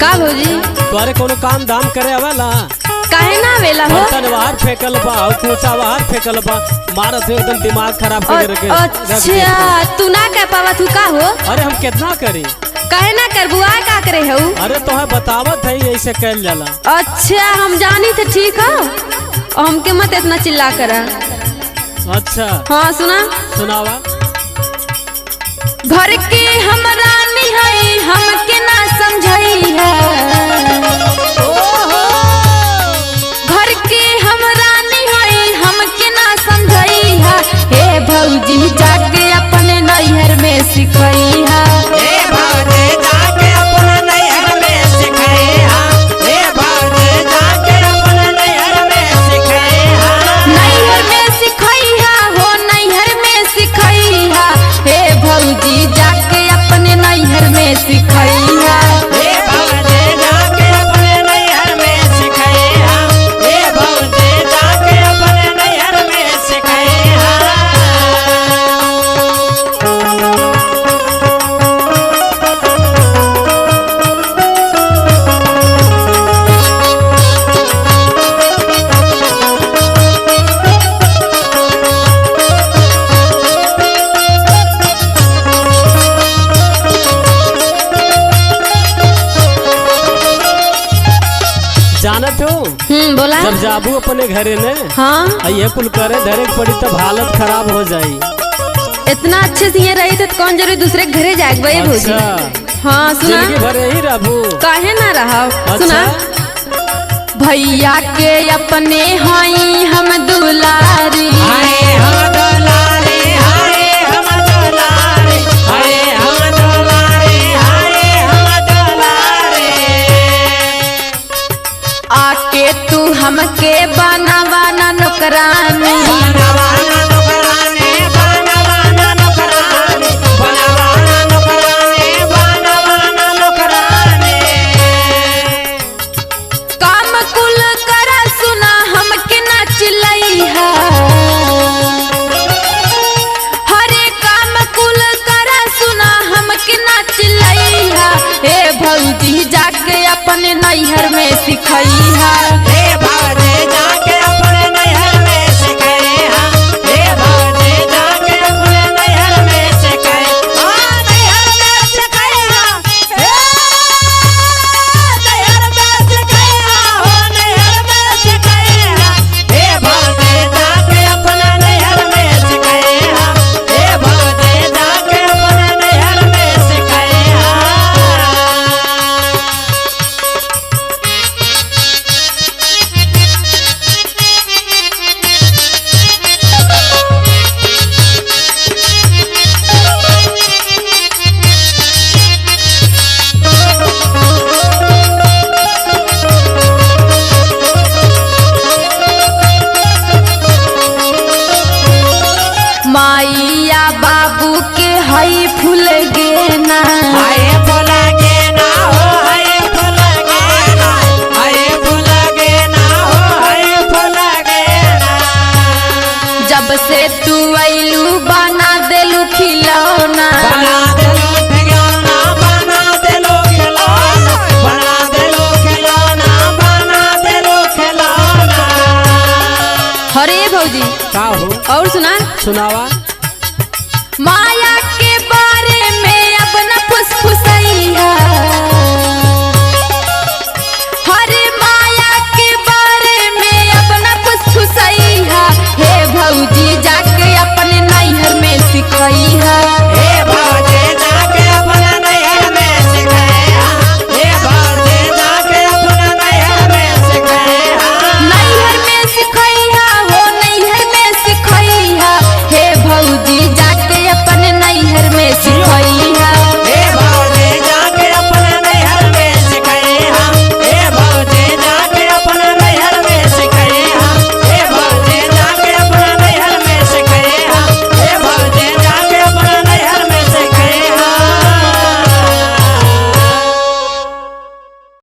का भौजी तोरे कोनो काम दाम करे आवेला? काहे ना आवेला हो? बर्तन बाहर फेंकल बा और कूचा बाहर फेंकल बा, मारत है एकदम दिमाग खराब कर रखे। अच्छा तू ना कह पावा तू का हो? अरे हम कितना करी? काहे ना करबुआ का करे हो? अरे तोहे बतावत है ऐसे कैल जाला। अच्छा हम जानी थे ठीक है, हमके मत इतना चिल्ला करा। अच्छा हाँ सुना सुनावा। घर के हमरा निहाई हमके ना समझाई है, घर के हमरा निहाई हमके ना समझाई है। हे भौजी जाके अपने नैहर में सिखाई है, जाके अपने नैहर में सिखाइया। जानत हो बोला जब जाबू अपने घरे ने हाँ ये कुल करे धरे पड़ी तब हालत खराब हो जाई। इतना अच्छे से यहाँ रही थे तो कौन जरूरी दूसरे घरे जाए भाई भौजी। हाँ सुना जिंदगी भर यही रहबू काहे ना रहा। अच्छा? सुना भैया के अपने हाई हम दुलारी, आके तू हमके बनावाना नौकरानी, काम कुल करा सुना हमके ना चिल्लाई है, हरे काम कुल करा सुना हमके ना चिल्लाई है। हे भौजी जाके अपने नैहर में सिखाई है, माइया बाबू के हई फूल गेना, जब से तू आइलू बना देलू खिलौना, हरे भौजी का हो? और सुना सुनावा। माया के बारे में अपना फुसफुसैया,